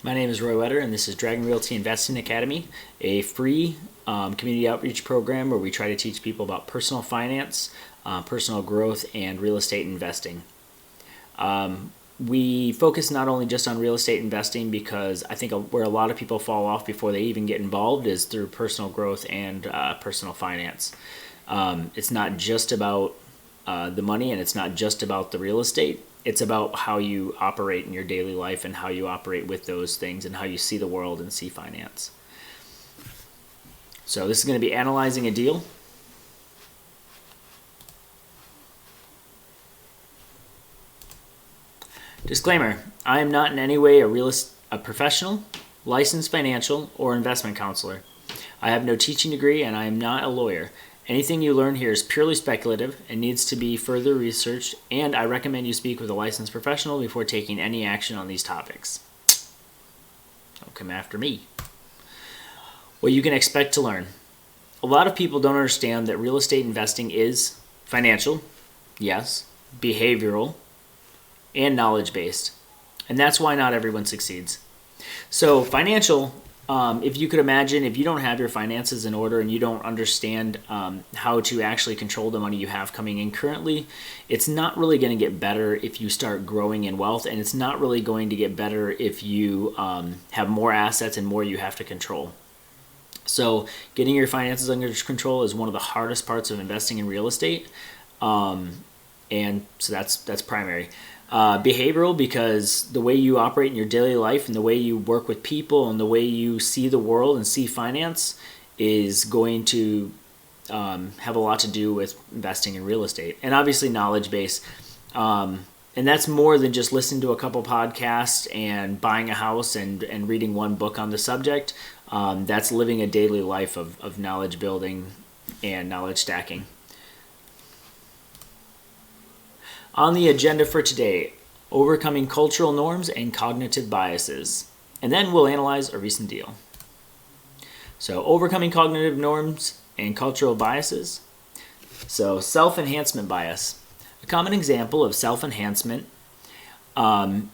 My name is Roy Wetter, and this is Dragon Realty Investing Academy, a free community outreach program where we try to teach people about personal finance, personal growth, and real estate investing. We focus not only just on real estate investing because I think where a lot of people fall off before they even get involved is through personal growth and personal finance. It's not just about the money, and it's not just about the real estate. It's about how you operate in your daily life and how you operate with those things and how you see the world and see finance. So this is going to be analyzing a deal. Disclaimer, I am not in any way a professional, licensed financial, or investment counselor. I have no teaching degree and I am not a lawyer. Anything you learn here is purely speculative and needs to be further researched, and I recommend you speak with a licensed professional before taking any action on these topics. Don't come after me. What you can expect to learn. A lot of people don't understand that real estate investing is financial, yes, behavioral, and knowledge-based. And that's why not everyone succeeds. So financial, if you could imagine, if you don't have your finances in order and you don't understand how to actually control the money you have coming in currently, it's not really going to get better if you start growing in wealth, and it's not really going to get better if you have more assets and more you have to control. So getting your finances under control is one of the hardest parts of investing in real estate, and so that's primary. Behavioral, because the way you operate in your daily life and the way you work with people and the way you see the world and see finance is going to have a lot to do with investing in real estate. And obviously knowledge base. And that's more than just listening to a couple podcasts and buying a house and reading one book on the subject. That's living a daily life of knowledge building and knowledge stacking. On the agenda for today, overcoming cultural norms and cognitive biases. And then we'll analyze a recent deal. So overcoming cognitive norms and cultural biases. So self-enhancement bias. A common example of self-enhancement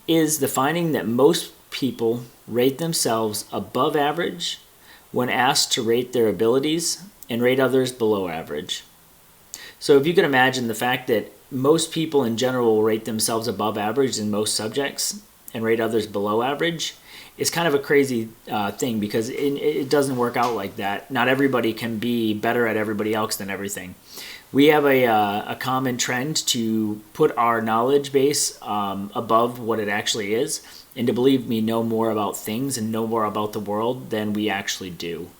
is the finding that most people rate themselves above average when asked to rate their abilities and rate others below average. So if you can imagine the fact that most people in general will rate themselves above average in most subjects and rate others below average, it's kind of a crazy thing because it doesn't work out like that. Not everybody can be better at everybody else than everything. We have a common trend to put our knowledge base above what it actually is, and to believe me, know more about things and know more about the world than we actually do.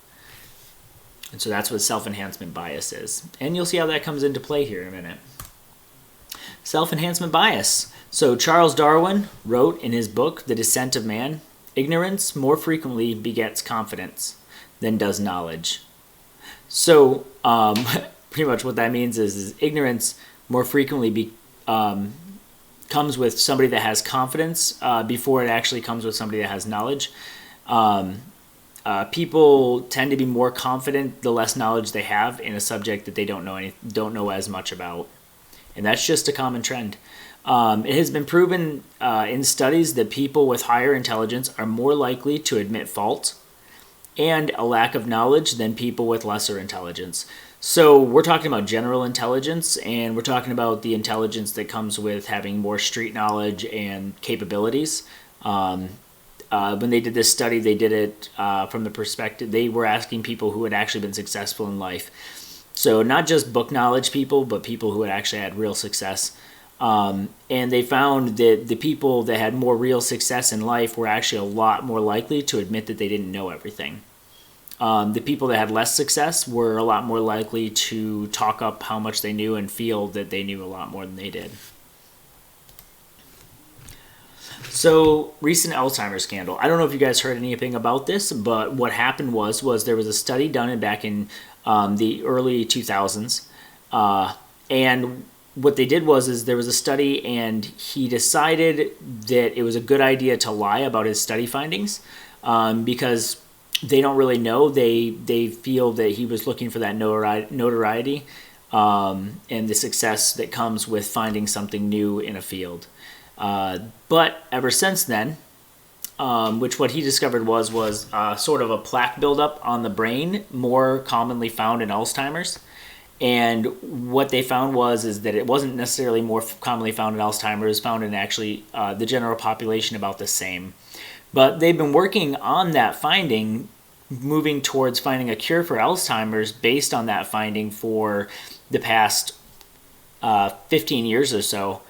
And so that's what self-enhancement bias is. And you'll see how that comes into play here in a minute. Self-enhancement bias. So Charles Darwin wrote in his book, The Descent of Man, ignorance more frequently begets confidence than does knowledge. So pretty much what that means is ignorance more frequently comes with somebody that has confidence before it actually comes with somebody that has knowledge. People tend to be more confident the less knowledge they have in a subject that they don't know as much about. And that's just a common trend. It has been proven in studies that people with higher intelligence are more likely to admit fault and a lack of knowledge than people with lesser intelligence. So we're talking about general intelligence, and we're talking about the intelligence that comes with having more street knowledge and capabilities. When they did this study, they did it from the perspective, they were asking people who had actually been successful in life. So not just book knowledge people, but people who had actually had real success. And they found that the people that had more real success in life were actually a lot more likely to admit that they didn't know everything. The people that had less success were a lot more likely to talk up how much they knew and feel that they knew a lot more than they did. So, recent Alzheimer's scandal. I don't know if you guys heard anything about this, but what happened was there was a study done back in the early 2000s, and what they did was there was a study, and he decided that it was a good idea to lie about his study findings because they don't really know. They feel that he was looking for that notoriety and the success that comes with finding something new in a field. But ever since then, which what he discovered was sort of a plaque buildup on the brain, more commonly found in Alzheimer's. And what they found is that it wasn't necessarily more commonly found in Alzheimer's. It was found in actually the general population about the same. But they've been working on that finding, moving towards finding a cure for Alzheimer's based on that finding for the past 15 years or so,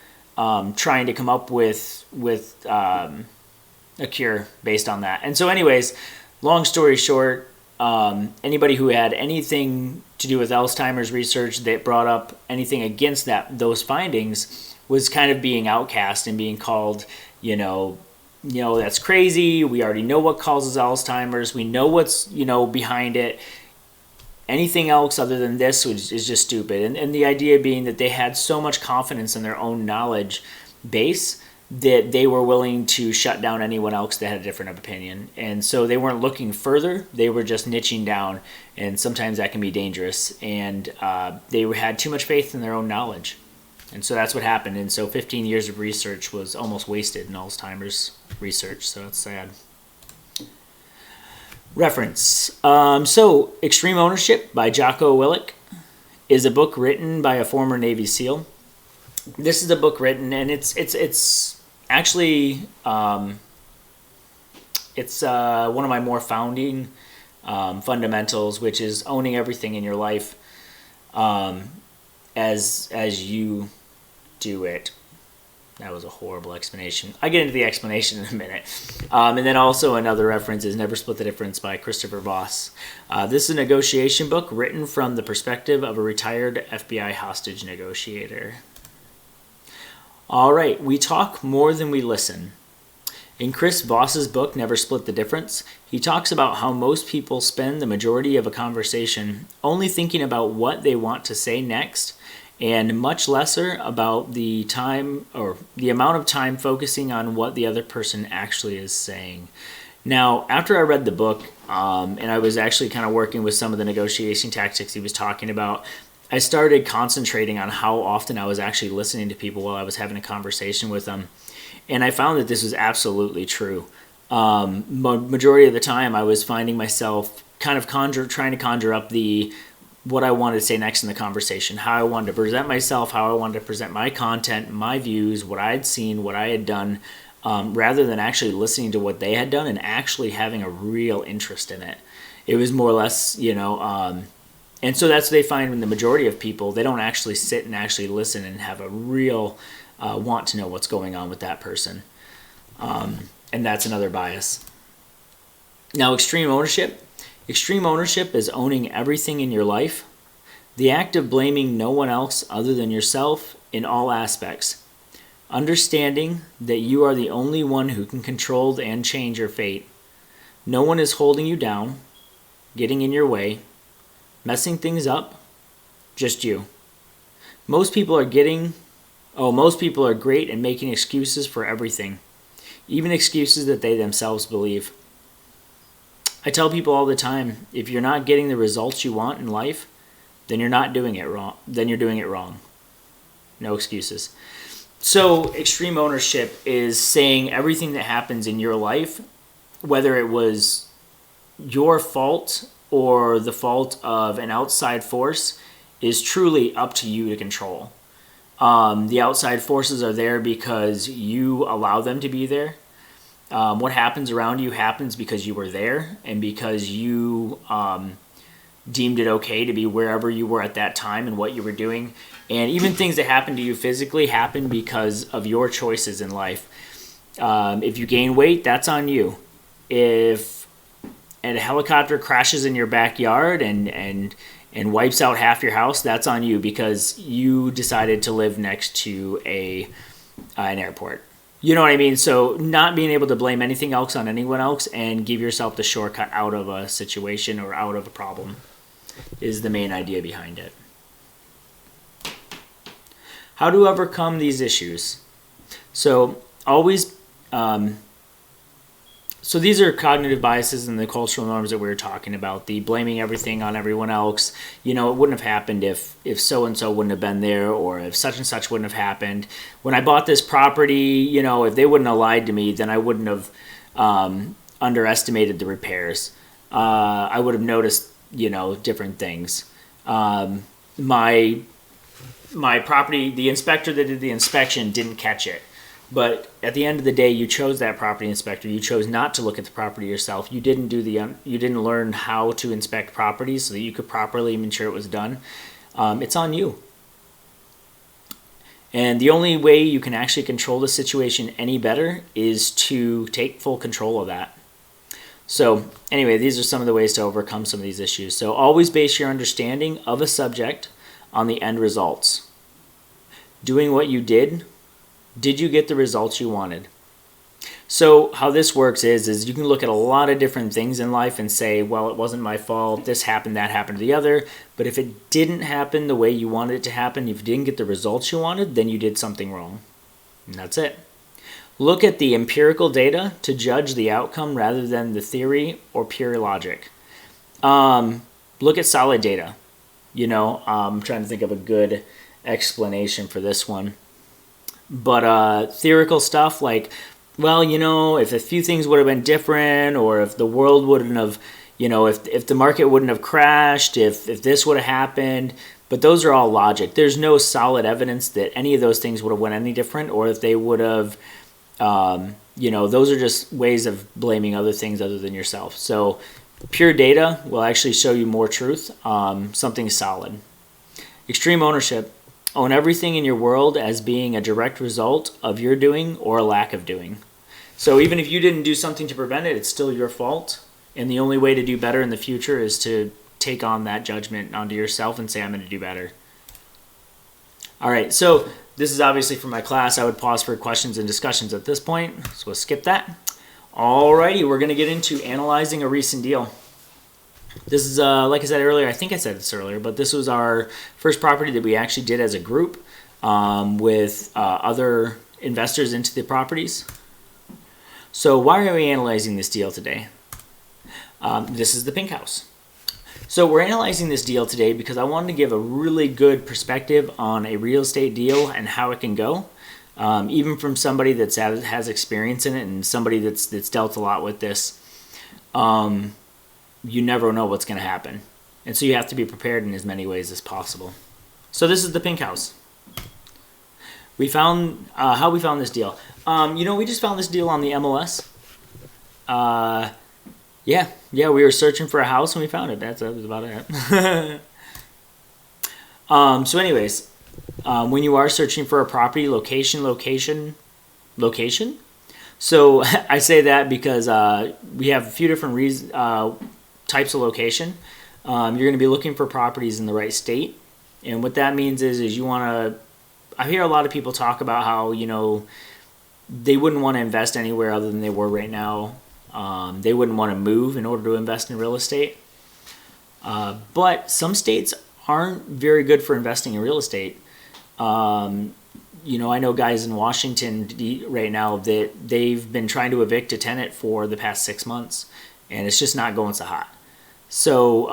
trying to come up with a cure based on that. And so anyways, long story short, anybody who had anything to do with Alzheimer's research that brought up anything against those findings was kind of being outcast and being called, that's crazy. We already know what causes Alzheimer's. We know what's, behind it. Anything else other than this is just stupid. And the idea being that they had so much confidence in their own knowledge base that they were willing to shut down anyone else that had a different opinion. And so they weren't looking further. They were just niching down. And sometimes that can be dangerous. And they had too much faith in their own knowledge. And so that's what happened. And so 15 years of research was almost wasted in Alzheimer's research. So it's sad. Reference. So Extreme Ownership by Jocko Willink is a book written by a former Navy SEAL. This is a book written, and it's actually it's one of my more founding fundamentals, which is owning everything in your life as you do it. That was a horrible explanation. I'll get into the explanation in a minute. And then also another reference is Never Split the Difference by Christopher Voss. This is a negotiation book written from the perspective of a retired FBI hostage negotiator. All right, we talk more than we listen. In Chris Voss's book, Never Split the Difference, he talks about how most people spend the majority of a conversation only thinking about what they want to say next, and much lesser about the time or the amount of time focusing on what the other person actually is saying. Now, after I read the book, and I was actually kind of working with some of the negotiation tactics he was talking about, I started concentrating on how often I was actually listening to people while I was having a conversation with them. And I found that this was absolutely true. Majority of the time, I was finding myself kind of trying to conjure up what I wanted to say next in the conversation, how I wanted to present myself, how I wanted to present my content, my views, what I had seen, what I had done, rather than actually listening to what they had done and actually having a real interest in it. It was more or less, and so that's what they find in the majority of people. They don't actually sit and actually listen and have a real want to know what's going on with that person. And that's another bias. Now, extreme ownership. Extreme ownership is owning everything in your life, the act of blaming no one else other than yourself in all aspects, understanding that you are the only one who can control and change your fate. No one is holding you down, getting in your way, messing things up, just you. Most people are great at making excuses for everything, even excuses that they themselves believe. I tell people all the time, if you're not getting the results you want in life, then you're not doing it wrong. Then you're doing it wrong. No excuses. So extreme ownership is saying everything that happens in your life, whether it was your fault or the fault of an outside force, is truly up to you to control. The outside forces are there because you allow them to be there. What happens around you happens because you were there and because you deemed it okay to be wherever you were at that time and what you were doing. And even things that happen to you physically happen because of your choices in life. If you gain weight, that's on you. If a helicopter crashes in your backyard and wipes out half your house, that's on you because you decided to live next to an airport. You know what I mean? So not being able to blame anything else on anyone else and give yourself the shortcut out of a situation or out of a problem is the main idea behind it. How to overcome these issues? So always, so these are cognitive biases and the cultural norms that we were talking about. The blaming everything on everyone else. It wouldn't have happened if so-and-so wouldn't have been there, or if such and such wouldn't have happened. When I bought this property, if they wouldn't have lied to me, then I wouldn't have underestimated the repairs. I would have noticed, different things. My property, the inspector that did the inspection didn't catch it. But at the end of the day, you chose that property inspector. You chose not to look at the property yourself. You didn't you didn't learn how to inspect properties so that you could properly ensure it was done. It's on you. And the only way you can actually control the situation any better is to take full control of that. So anyway, these are some of the ways to overcome some of these issues. So always base your understanding of a subject on the end results. Doing what you did you get the results you wanted? So how this works is you can look at a lot of different things in life and say, well, it wasn't my fault, this happened, that happened to the other. But if it didn't happen the way you wanted it to happen, if you didn't get the results you wanted, then you did something wrong. And that's it. Look at the empirical data to judge the outcome rather than the theory or pure logic. Look at solid data. I'm trying to think of a good explanation for this one. But theoretical stuff like, well, if a few things would have been different, or if the world wouldn't have, if the market wouldn't have crashed, if this would have happened. But those are all logic. There's no solid evidence that any of those things would have went any different, or if they would have, those are just ways of blaming other things other than yourself. So pure data will actually show you more truth, something solid. Extreme ownership. Own everything in your world as being a direct result of your doing or a lack of doing. So even if you didn't do something to prevent it, it's still your fault. And the only way to do better in the future is to take on that judgment onto yourself and say, I'm going to do better. All right, so this is obviously for my class. I would pause for questions and discussions at this point, so we'll skip that. All righty, we're going to get into analyzing a recent deal. This is, like I said earlier, I think I said this earlier, but this was our first property that we actually did as a group with other investors into the properties. So why are we analyzing this deal today? This is the Pink House. So we're analyzing this deal today because I wanted to give a really good perspective on a real estate deal and how it can go, even from somebody that has experience in it and somebody that's dealt a lot with this. You never know what's going to happen. And so you have to be prepared in as many ways as possible. So this is the Pink House. We found, how we found this deal. We just found this deal on the MLS. Yeah, we were searching for a house and we found it. That was about it. So anyways, when you are searching for a property, location. So I say that because we have a few different types of location. You're going to be looking for properties in the right state. And what that means is you want to, I hear a lot of people talk about how, they wouldn't want to invest anywhere other than they were right now. They wouldn't want to move in order to invest in real estate. But some states aren't very good for investing in real estate. I know guys in Washington right now that they've been trying to evict a tenant for the past 6 months, and it's just not going so hot. So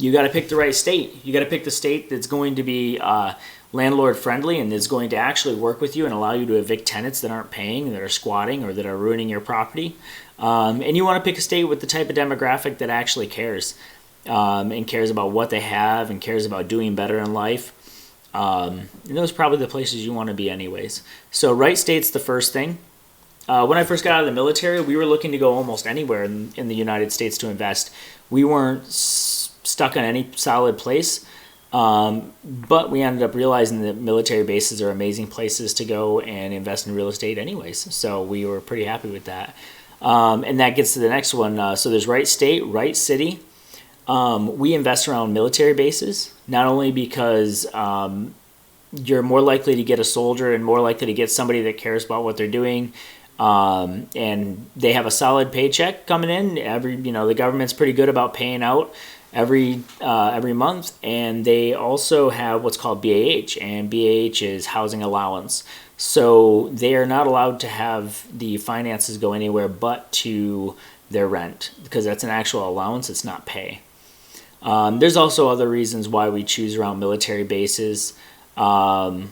you got to pick the right state. You got to pick the state that's going to be landlord friendly and is going to actually work with you and allow you to evict tenants that aren't paying, that are squatting, or that are ruining your property. And you want to pick a state with the type of demographic that actually cares and cares about what they have and cares about doing better in life. And those are probably the places you want to be anyways. So right state's the first thing. When I first got out of the military, we were looking to go almost anywhere in the United States to invest. We weren't stuck on any solid place, but we ended up realizing that military bases are amazing places to go and invest in real estate anyways. So we were pretty happy with that. And that gets to the next one. So there's right state, right city. We invest around military bases, not only because you're more likely to get a soldier and more likely to get somebody that cares about what they're doing. And they have a solid paycheck coming in. The government's pretty good about paying out every month, and they also have what's called BAH, and BAH is housing allowance. So they are not allowed to have the finances go anywhere but to their rent, because that's an actual allowance, it's not pay. There's also other reasons why we choose around military bases. The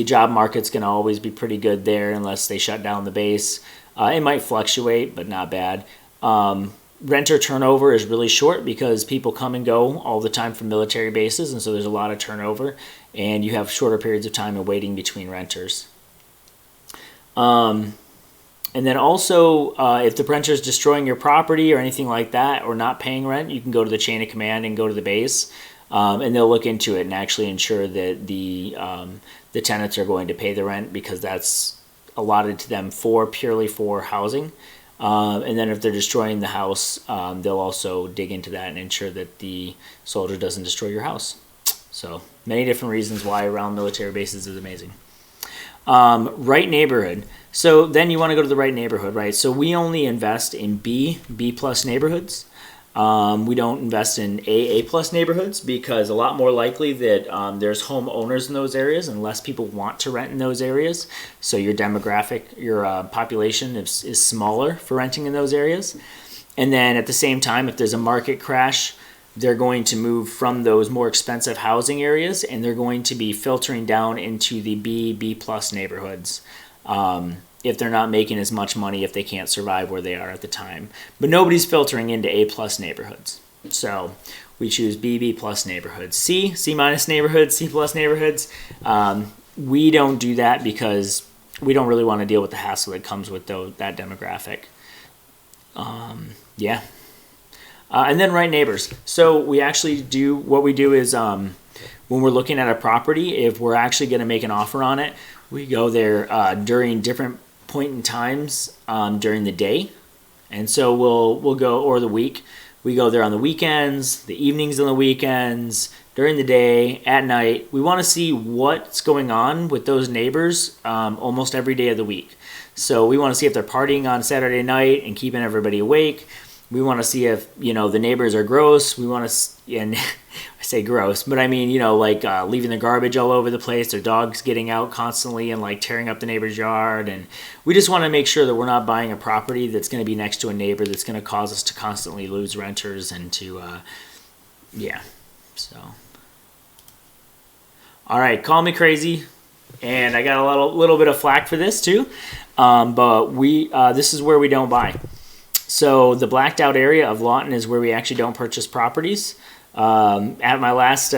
job market's going to always be pretty good there unless they shut down the base. It might fluctuate, but not bad. Renter turnover is really short because people come and go all the time from military bases, and so there's a lot of turnover, and you have shorter periods of time of waiting between renters. And then also, if the renter is destroying your property or anything like that, or not paying rent, you can go to the chain of command and go to the base, and they'll look into it and actually ensure that the tenants are going to pay the rent, because that's allotted to them purely for housing. And then if they're destroying the house, they'll also dig into that and ensure that the soldier doesn't destroy your house. So many different reasons why around military bases is amazing. Right neighborhood. So then you want to go to the right neighborhood, right? So we only invest in B plus neighborhoods. We don't invest in A plus neighborhoods, because a lot more likely that there's homeowners in those areas and less people want to rent in those areas. So your demographic, your population is smaller for renting in those areas. And then at the same time, if there's a market crash, they're going to move from those more expensive housing areas, and they're going to be filtering down into the B plus neighborhoods. If they're not making as much money, if they can't survive where they are at the time. But nobody's filtering into A plus neighborhoods. So we choose B plus neighborhoods. C minus neighborhoods, C plus neighborhoods. We don't do that because we don't really want to deal with the hassle that comes with that demographic. And then right neighbors. So we actually do, what we do is when we're looking at a property, if we're actually going to make an offer on it, we go there during different point in times during the day. And so we'll go, or the week. We go there on the weekends, the evenings on the weekends, during the day, at night. We want to see what's going on with those neighbors almost every day of the week. So we want to see if they're partying on Saturday night and keeping everybody awake. We want to see if, the neighbors are gross. We want to, and I say gross, but I mean, leaving the garbage all over the place, their dogs getting out constantly and tearing up the neighbor's yard. And we just want to make sure that we're not buying a property that's going to be next to a neighbor that's going to cause us to constantly lose renters and to, so. All right, call me crazy. And I got a little bit of flack for this too. But this is where we don't buy. So the blacked out area of Lawton is where we actually don't purchase properties. At my last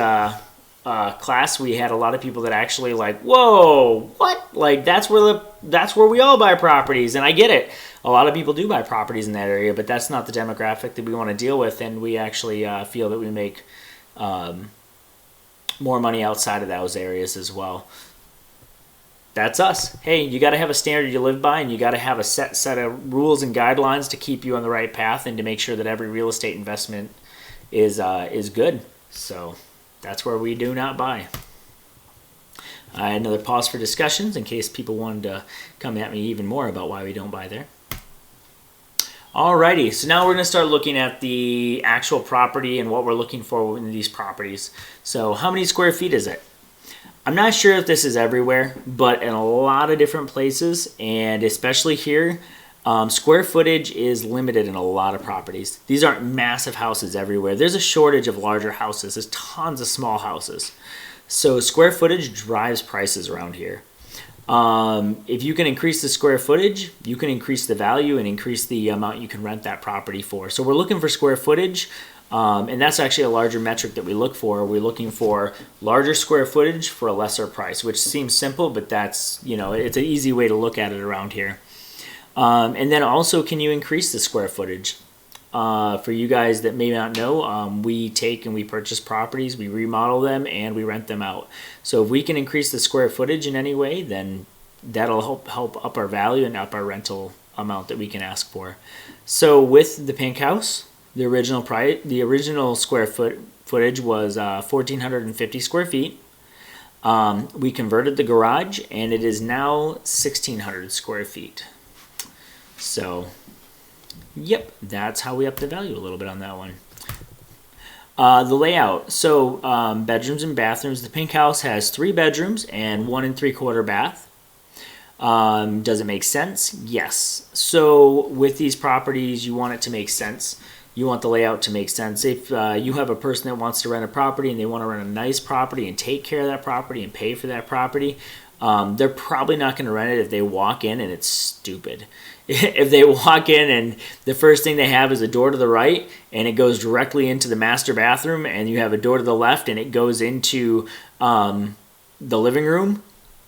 class, we had a lot of people that actually whoa, what? That's where we all buy properties, and I get it. A lot of people do buy properties in that area, but that's not the demographic that we want to deal with, and we actually feel that we make more money outside of those areas as well. That's us. Hey, you got to have a standard you live by, and you got to have a set of rules and guidelines to keep you on the right path and to make sure that every real estate investment is good. So that's where we do not buy. Another pause for discussions in case people wanted to come at me even more about why we don't buy there. Alrighty, so now we're going to start looking at the actual property and what we're looking for in these properties. So how many square feet is it? I'm not sure if this is everywhere, but in a lot of different places, and especially here, square footage is limited in a lot of properties. These aren't massive houses everywhere. There's a shortage of larger houses. There's tons of small houses. So square footage drives prices around here. If you can increase the square footage, you can increase the value and increase the amount you can rent that property for. So we're looking for square footage. And that's actually a larger metric that we look for. We're looking for larger square footage for a lesser price, which seems simple, but that's, it's an easy way to look at it around here. And then also, can you increase the square footage? For you guys that may not know, we take and we purchase properties, we remodel them, and we rent them out. So if we can increase the square footage in any way, then that'll help up our value and up our rental amount that we can ask for. So with the Pink House, the original square footage was 1,450 square feet. We converted the garage, and it is now 1,600 square feet. So, yep, that's how we up the value a little bit on that one. The layout. So, bedrooms and bathrooms. The Pink House has 3 bedrooms and 1 3/4 bath. Does it make sense? Yes. So, with these properties, you want it to make sense. You want the layout to make sense. If you have a person that wants to rent a property and they want to rent a nice property and take care of that property and pay for that property, they're probably not going to rent it if they walk in and it's stupid. if they walk in and the first thing they have is a door to the right and it goes directly into the master bathroom, and you have a door to the left and it goes into the living room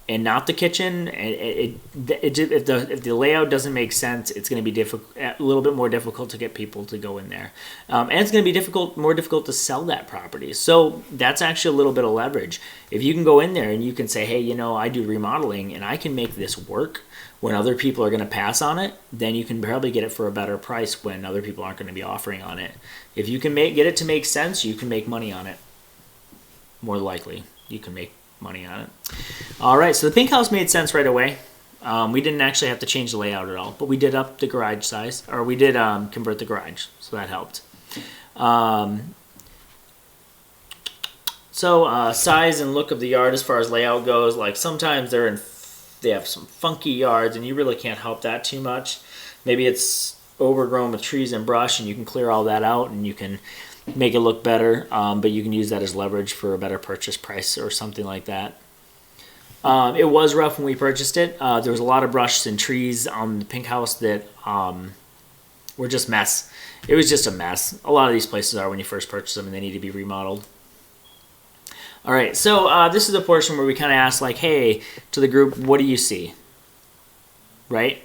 and not the kitchen, if the layout doesn't make sense, it's going to be a little bit more difficult to get people to go in there, and it's going to be more difficult to sell that property. So that's actually a little bit of leverage. If you can go in there and you can say, hey, I do remodeling and I can make this work when other people are going to pass on it, then you can probably get it for a better price when other people aren't going to be offering on it. If you can get it to make sense, you can make money on it. More likely, you can make money on it. All right, so the pink house made sense right away. We didn't actually have to change the layout at all, but we did up the garage size, or we did convert the garage, so that helped. Size and look of the yard as far as layout goes, like sometimes they have some funky yards and you really can't help that too much. Maybe it's overgrown with trees and brush and you can clear all that out and you can make it look better, but you can use that as leverage for a better purchase price or something like that. It was rough when we purchased it. There was a lot of brush and trees on the pink house that were just mess. It was just a mess. A lot of these places are when you first purchase them and they need to be remodeled. All right, so this is the portion where we kind of ask, like, hey, to the group, what do you see? Right?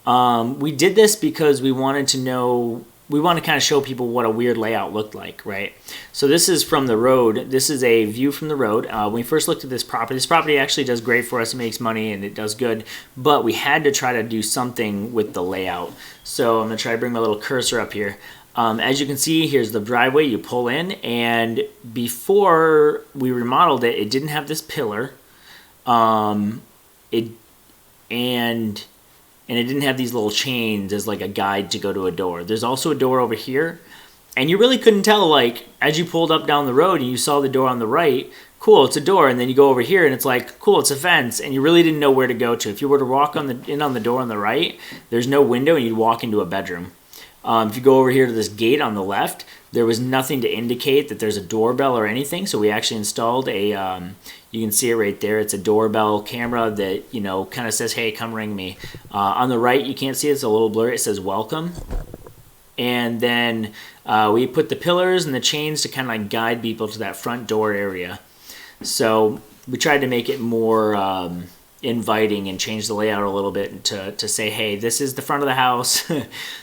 We did this because we wanted to kind of show people what a weird layout looked like, right? So this is from the road. This is a view from the road. When we first looked at this property actually does great for us. It makes money and it does good, but we had to try to do something with the layout. So I'm going to try to bring my little cursor up here. As you can see, here's the driveway. You pull in, and before we remodeled it, it didn't have this pillar. It didn't have these little chains as like a guide to go to a door. There's also a door over here, and you really couldn't tell, like, as you pulled up down the road and you saw the door on the right, cool, it's a door, and then you go over here and it's like, cool, it's a fence, and you really didn't know where to go to. If you were to walk in on the door on the right, there's no window and you'd walk into a bedroom. If you go over here to this gate on the left, there was nothing to indicate that there's a doorbell or anything, so we actually installed a, you can see it right there, it's a doorbell camera that, kind of says, hey, come ring me. On the right, you can't see it, it's a little blurry, it says welcome. And then we put the pillars and the chains to kind of like guide people to that front door area. So we tried to make it more inviting and change the layout a little bit to say, hey, this is the front of the house.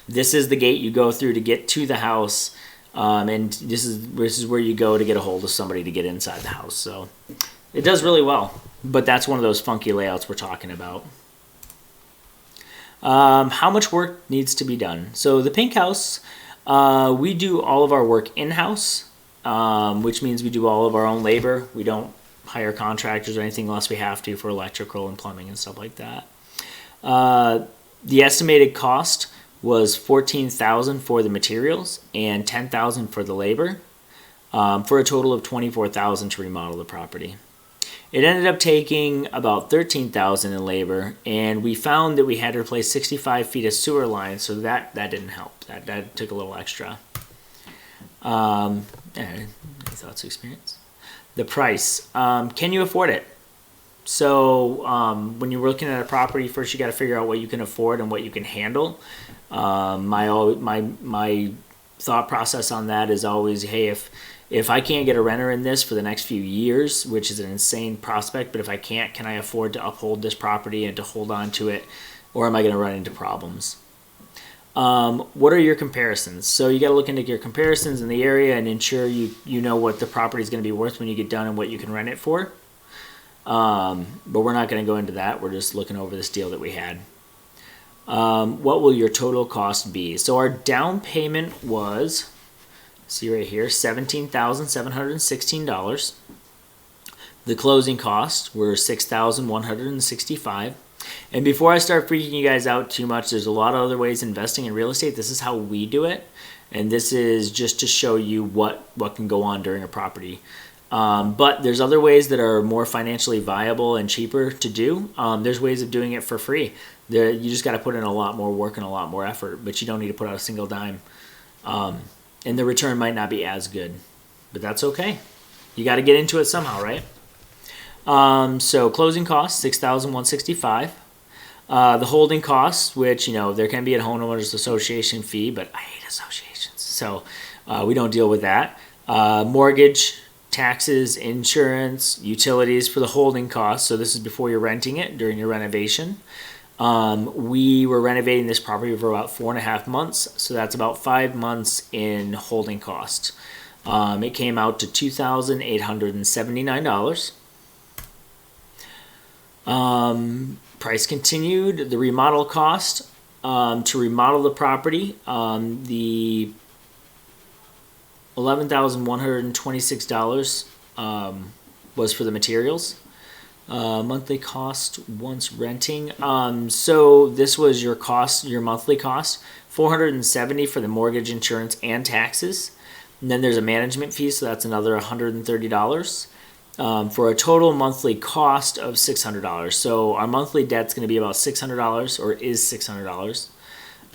This is the gate you go through to get to the house. And this is where you go to get a hold of somebody to get inside the house. So it does really well, but that's one of those funky layouts we're talking about. How much work needs to be done? So the pink house, we do all of our work in-house, which means we do all of our own labor. We don't hire contractors or anything unless we have to for electrical and plumbing and stuff like that. The estimated cost was $14,000 for the materials and $10,000 for the labor, for a total of $24,000 to remodel the property. It ended up taking about $13,000 in labor, and we found that we had to replace 65 feet of sewer line, so that didn't help. That took a little extra. Any thoughts, experience? The price. Can you afford it? So when you're looking at a property, first you got to figure out what you can afford and what you can handle. My thought process on that is always, hey, if I can't get a renter in this for the next few years, which is an insane prospect, but if I can't, can I afford to uphold this property and to hold on to it, or am I going to run into problems? What are your comparisons? So you got to look into your comparisons in the area and ensure you know what the property is going to be worth when you get done and what you can rent it for. But we're not going to go into that. We're just looking over this deal that we had. What will your total cost be? So our down payment was, see right here, $17,716. The closing costs were $6,165. And before I start freaking you guys out too much, there's a lot of other ways investing in real estate. This is how we do it. And this is just to show you what can go on during a property. But there's other ways that are more financially viable and cheaper to do. There's ways of doing it for free. You just got to put in a lot more work and a lot more effort, but you don't need to put out a single dime. And the return might not be as good, but that's okay. You got to get into it somehow, right? So closing costs, $6,165. The holding costs, which, there can be a homeowners association fee, but I hate associations, so we don't deal with that. Mortgage, taxes, insurance, utilities for the holding costs. So this is before you're renting it, during your renovation. We were renovating this property for about 4.5 months, so that's about 5 months in holding costs. It came out to $2,879. Price continued. The remodel cost to remodel the property, the $11,126 was for the materials. Monthly cost once renting. So this was your cost, your monthly cost, $470 for the mortgage, insurance, and taxes. And then there's a management fee, so that's another $130. For a total monthly cost of $600. So our monthly debt's going to be about $600, or is $600.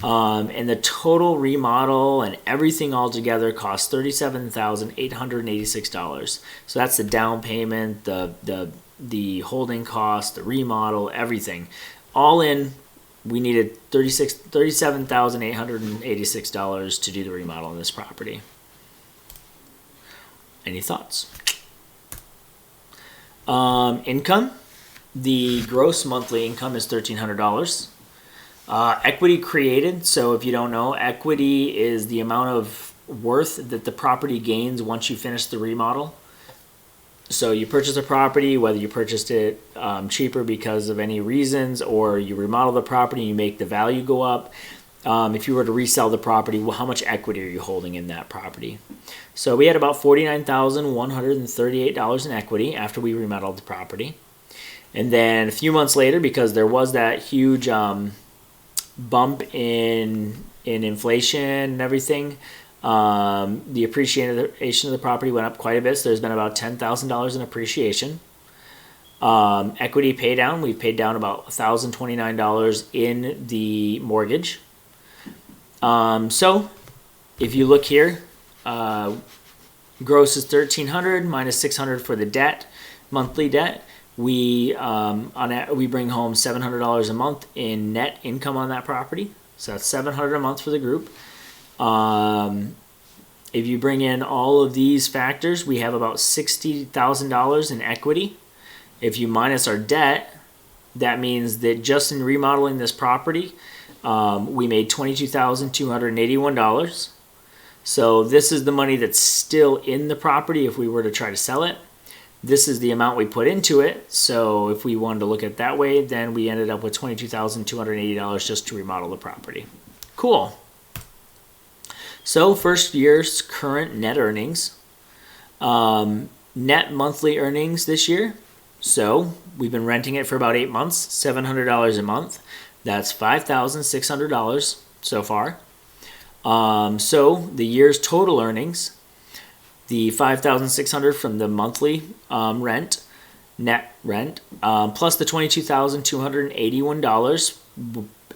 And the total remodel and everything all together costs $37,886. So that's the down payment, the holding cost, the remodel, everything. All in, we needed $37,886 to do the remodel on this property. Any thoughts? Income. The gross monthly income is $1,300. Equity created. So if you don't know, equity is the amount of worth that the property gains once you finish the remodel. So you purchase a property, whether you purchased it cheaper because of any reasons, or you remodel the property and you make the value go up. If you were to resell the property, well, how much equity are you holding in that property? So we had about $49,138 in equity after we remodeled the property. And then a few months later, because there was that huge bump in inflation and everything, the appreciation of the property went up quite a bit. So there's been about $10,000 in appreciation. Equity pay down, we've paid down about $1,029 in the mortgage. So if you look here, gross is $1,300 minus $600 for the debt, monthly debt. We bring home $700 a month in net income on that property. So that's $700 a month for the group. If you bring in all of these factors, we have about $60,000 in equity. If you minus our debt, that means that just in remodeling this property, we made $22,281. So this is the money that's still in the property if we were to try to sell it. This is the amount we put into it. So if we wanted to look at it that way, then we ended up with $22,280 just to remodel the property. Cool. So first year's current net earnings. Net monthly earnings this year. So we've been renting it for about 8 months, $700 a month. That's $5,600 so far. So the year's total earnings, the $5,600 from the monthly rent, net rent, plus the $22,281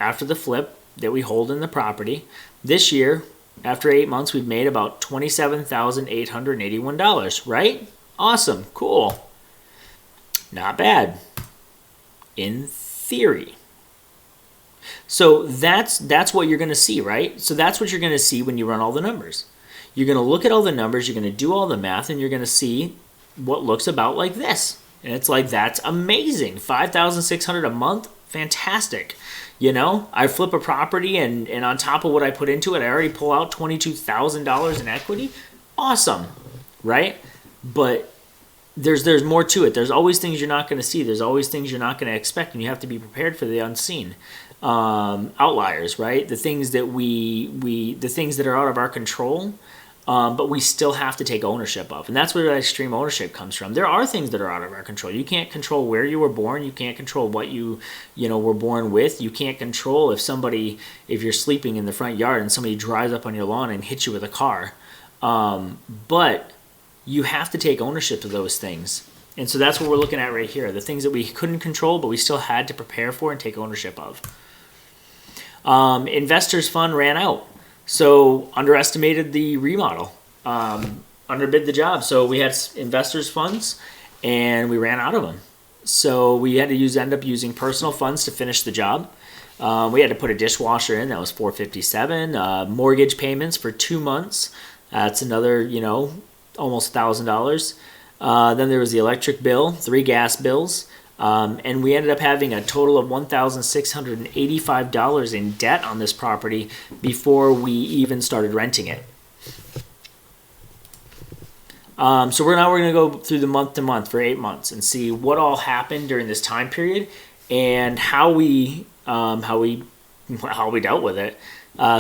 after the flip that we hold in the property. This year, after 8 months, we've made about $27,881, right? Awesome, cool. Not bad, in theory. So that's what you're going to see, right? So that's what you're going to see when you run all the numbers. You're going to look at all the numbers, you're going to do all the math, and you're going to see what looks about like this. And it's like, that's amazing. $5,600 a month, fantastic. You know, I flip a property and on top of what I put into it, I already pull out $22,000 in equity. Awesome, right? But there's more to it. There's always things you're not going to see. There's always things you're not going to expect, and you have to be prepared for the unseen. Outliers, right? The things that the things that are out of our control, but we still have to take ownership of. And that's where that extreme ownership comes from. There are things that are out of our control. You can't control where you were born. You can't control what you were born with. You can't control if you're sleeping in the front yard and somebody drives up on your lawn and hits you with a car. But you have to take ownership of those things. And so that's what we're looking at right here. The things that we couldn't control, but we still had to prepare for and take ownership of. Investors fund ran out. So underestimated the remodel, underbid the job. So we had investors funds and we ran out of them. So we had to end up using personal funds to finish the job. We had to put a dishwasher in. That was $457. Mortgage payments for 2 months. That's another, almost $1,000. Then there was the electric bill, 3 gas bills. And we ended up having a total of $1,685 in debt on this property before we even started renting it. So we're going to go through the month to month for 8 months and see what all happened during this time period and how we dealt with it.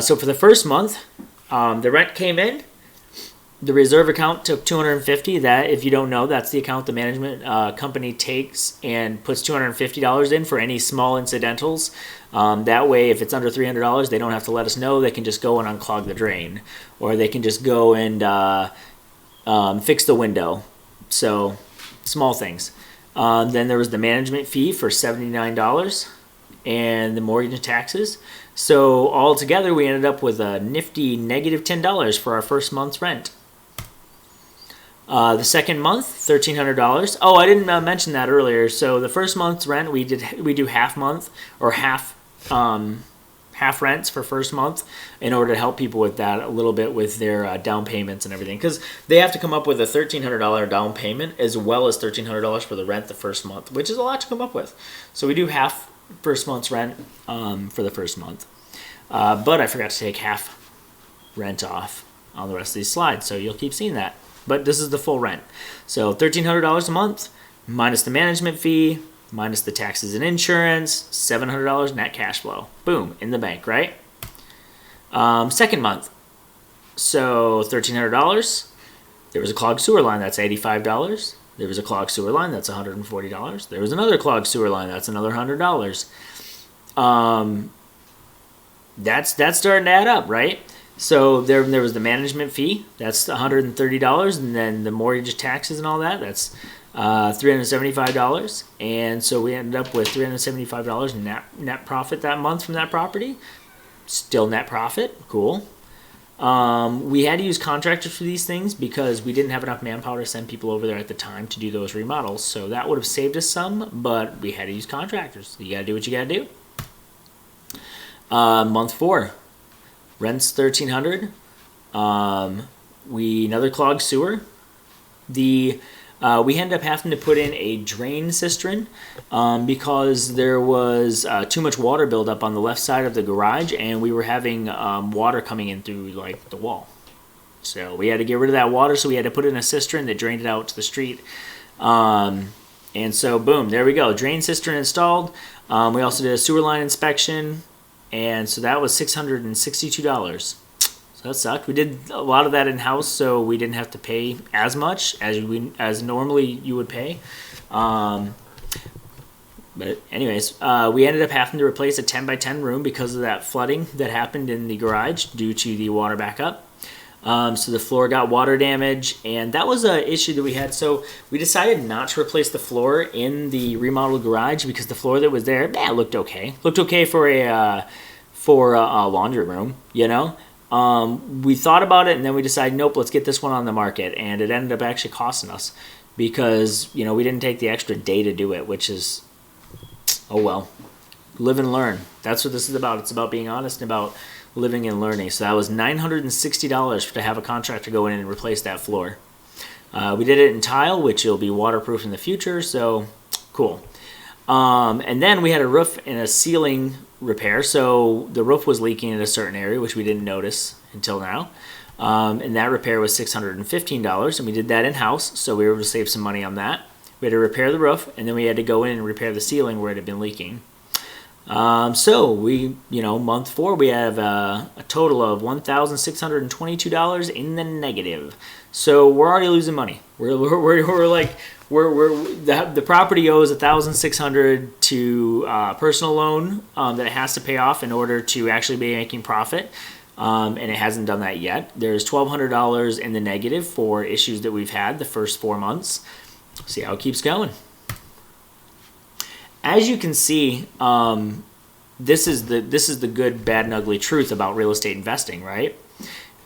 So for the first month, the rent came in. The reserve account took $250. That, if you don't know, that's the account the management company takes and puts $250 in for any small incidentals. That way, if it's under $300, they don't have to let us know. They can just go and unclog the drain, or they can just go and fix the window. So small things. Then there was the management fee for $79 and the mortgage and taxes. So all together, we ended up with a nifty negative $10 for our first month's rent. The second month, $1,300. Oh, I didn't mention that earlier. So the first month's rent, we do half month or half rents for first month in order to help people with that a little bit with their down payments and everything, because they have to come up with a $1,300 down payment as well as $1,300 for the rent the first month, which is a lot to come up with. So we do half first month's rent for the first month, but I forgot to take half rent off on the rest of these slides, so you'll keep seeing that. But this is the full rent. So $1,300 a month minus the management fee minus the taxes and insurance, $700 net cash flow. Boom, in the bank, right? Second month, so $1,300. There was a clogged sewer line, that's $85. There was a clogged sewer line, that's $140. There was another clogged sewer line, that's another $100. That's starting to add up, right? So there was the management fee, that's $130, and then the mortgage taxes and all that, that's $375. And so we ended up with $375 net profit that month from that property. Still net profit, cool. We had to use contractors for these things because we didn't have enough manpower to send people over there at the time to do those remodels. So that would have saved us some, but we had to use contractors. You gotta do what you gotta do. Month 4. Rent's $1,300. Another clogged sewer. We ended up having to put in a drain cistern because there was too much water buildup on the left side of the garage, and we were having water coming in through like the wall. So we had to get rid of that water, so we had to put in a cistern that drained it out to the street. And so boom, there we go. Drain cistern installed. We also did a sewer line inspection. And so that was $662. So that sucked. We did a lot of that in-house, so we didn't have to pay as much as normally you would pay. But anyways, we ended up having to replace a 10x10 room because of that flooding that happened in the garage due to the water backup. So the floor got water damage, and that was an issue that we had. So we decided not to replace the floor in the remodeled garage because the floor that was there, looked okay. Looked okay for a laundry room, We thought about it, and then we decided, nope, let's get this one on the market, and it ended up actually costing us because we didn't take the extra day to do it, which is, oh well, live and learn. That's what this is about. It's about being honest and about living and learning. So that was $960 to have a contractor go in and replace that floor. We did it in tile, which will be waterproof in the future, so cool. And then we had a roof and a ceiling repair. So the roof was leaking in a certain area, which we didn't notice until now. And that repair was $615, and we did that in-house, so we were able to save some money on that. We had to repair the roof, and then we had to go in and repair the ceiling where it had been leaking. So we, month 4, we have a total of $1,622 in the negative. So we're already losing money. The property owes $1,600 to personal loan that it has to pay off in order to actually be making profit. And it hasn't done that yet. There's $1,200 in the negative for issues that we've had the first 4 months. See how it keeps going. As you can see, this is the good, bad, and ugly truth about real estate investing, right?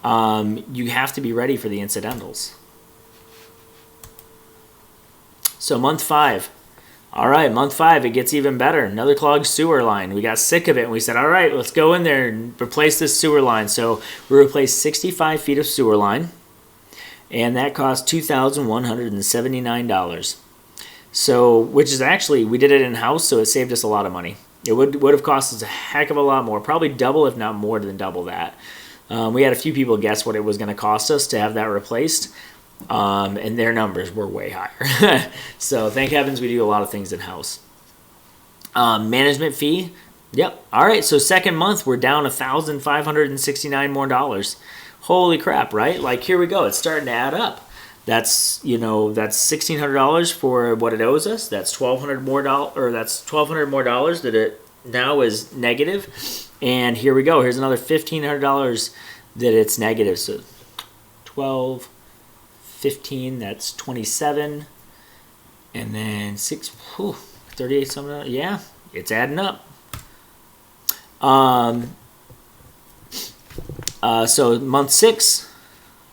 You have to be ready for the incidentals. So month 5, All right, month 5, it gets even better. Another clogged sewer line. We got sick of it and we said, all right, let's go in there and replace this sewer line. So we replaced 65 feet of sewer line, and that cost $2,179. So, which is actually, we did it in-house, so it saved us a lot of money. It would have cost us a heck of a lot more, probably double, if not more than double that. We had a few people guess what it was going to cost us to have that replaced. And their numbers were way higher. So thank heavens we do a lot of things in-house. Management fee. Yep. All right. So second month we're down $1,569 more dollars. Holy crap, right? Like here we go. It's starting to add up. That's $1,600 for what it owes us. That's $1,200 more dollars that it now is negative. And here we go. Here's another $1,500 that it's negative. So 12, 15, that's 27, and then 38 something. Yeah, it's adding up. So month 6,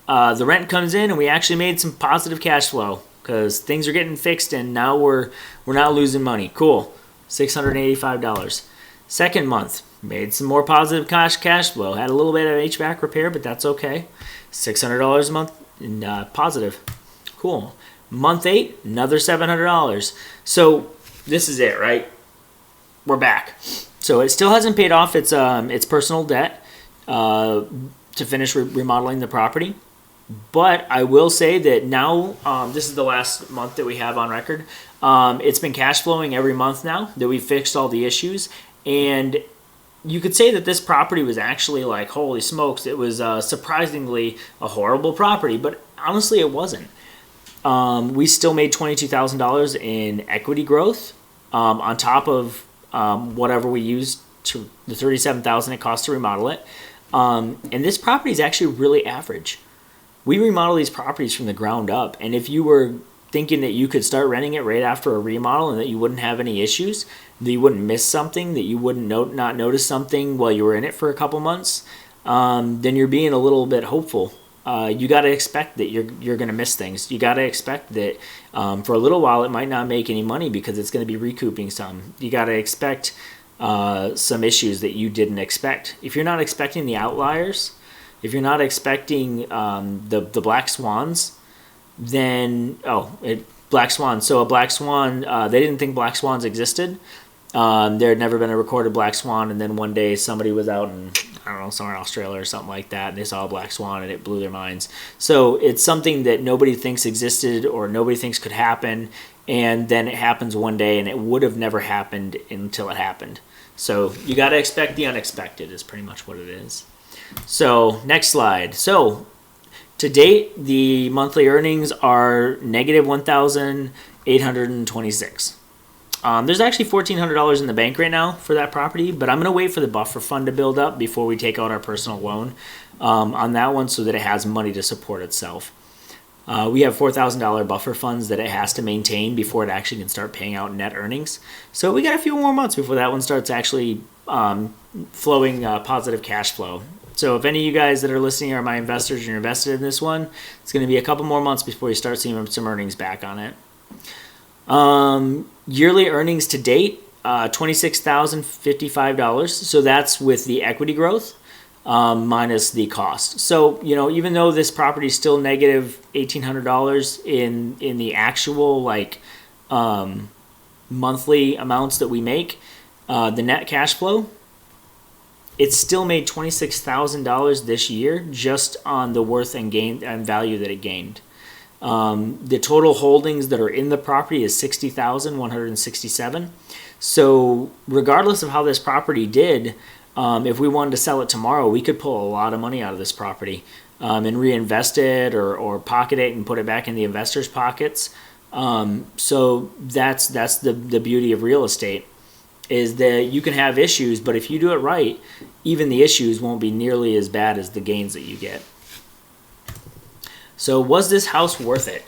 the rent comes in and we actually made some positive cash flow because things are getting fixed and now we're not losing money. Cool. $685. Second month, made some more positive cash flow. Had a little bit of HVAC repair, but that's okay. $600 a month in positive. Cool. Month 8, another $700. So this is it, right? We're back. So it still hasn't paid off its personal debt to finish remodeling the property. But I will say that now, this is the last month that we have on record. It's been cash flowing every month now that we've fixed all the issues. And you could say that this property was actually like, holy smokes, it was surprisingly a horrible property. But honestly, it wasn't. We still made $22,000 in equity growth on top of whatever we used to the $37,000 it cost to remodel it. And this property is actually really average. We remodel these properties from the ground up, and if you were thinking that you could start renting it right after a remodel and that you wouldn't have any issues, that you wouldn't miss something, that you wouldn't not notice something while you were in it for a couple months, then you're being a little bit hopeful. You got to expect that you're going to miss things. You got to expect that for a little while it might not make any money because it's going to be recouping some. You got to expect some issues that you didn't expect. If you're not expecting the outliers, if you're not expecting the black swans, then black swan. So a black swan, they didn't think black swans existed. There had never been a recorded black swan, and then one day somebody was out in, I don't know, somewhere in Australia or something like that, and they saw a black swan and it blew their minds. So it's something that nobody thinks existed or nobody thinks could happen, and then it happens one day and it would have never happened until it happened. So you got to expect the unexpected is pretty much what it is. So next slide. So to date, the monthly earnings are negative $1,826. There's actually $1,400 in the bank right now for that property, but I'm going to wait for the buffer fund to build up before we take out our personal loan on that one so that it has money to support itself. We have $4,000 buffer funds that it has to maintain before it actually can start paying out net earnings. So we got a few more months before that one starts actually flowing positive cash flow. So if any of you guys that are listening are my investors and you're invested in this one, it's going to be a couple more months before you start seeing some earnings back on it. Yearly earnings to date, $26,055. So that's with the equity growth minus the cost. So, even though this property is still negative $1,800 in the actual monthly amounts that we make, the net cash flow, it's still made $26,000 this year just on the worth and gain and value that it gained. The total holdings that are in the property is $60,167. So regardless of how this property did, if we wanted to sell it tomorrow, we could pull a lot of money out of this property and reinvest it or pocket it and put it back in the investors' pockets. So that's the beauty of real estate, is that you can have issues, but if you do it right, even the issues won't be nearly as bad as the gains that you get. So was this house worth it?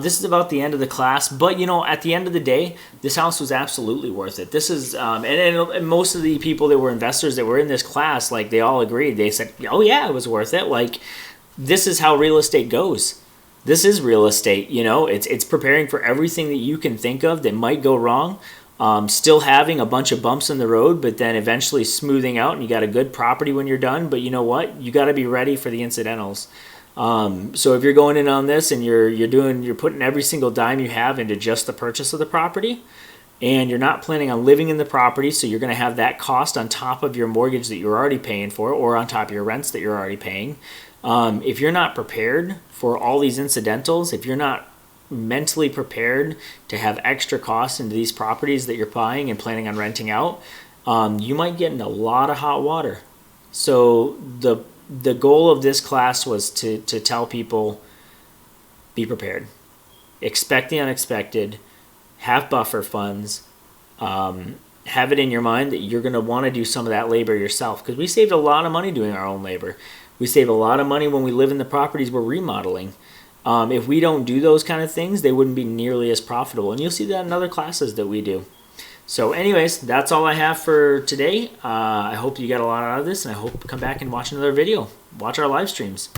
This is about the end of the class, but at the end of the day, this house was absolutely worth it. This is, and most of the people that were investors that were in this class, they all agreed. They said, oh yeah, it was worth it. This is how real estate goes. this is real estate. You know, it's preparing for everything that you can think of that might go wrong. Still having a bunch of bumps in the road, but then eventually smoothing out, and you got a good property when you're done. But you know what? You got to be ready for the incidentals. So if you're going in on this and you're putting every single dime you have into just the purchase of the property, and you're not planning on living in the property, so you're going to have that cost on top of your mortgage that you're already paying for, or on top of your rents that you're already paying. If you're not prepared for all these incidentals, if you're not mentally prepared to have extra costs into these properties that you're buying and planning on renting out, you might get in a lot of hot water. So the goal of this class was to tell people, be prepared, expect the unexpected, have buffer funds, have it in your mind that you're going to want to do some of that labor yourself, because we saved a lot of money doing our own labor. We save a lot of money when we live in the properties we're remodeling. If we don't do those kind of things, they wouldn't be nearly as profitable. And you'll see that in other classes that we do. So anyways, that's all I have for today. I hope you got a lot out of this, and I hope you come back and watch another video. Watch our live streams.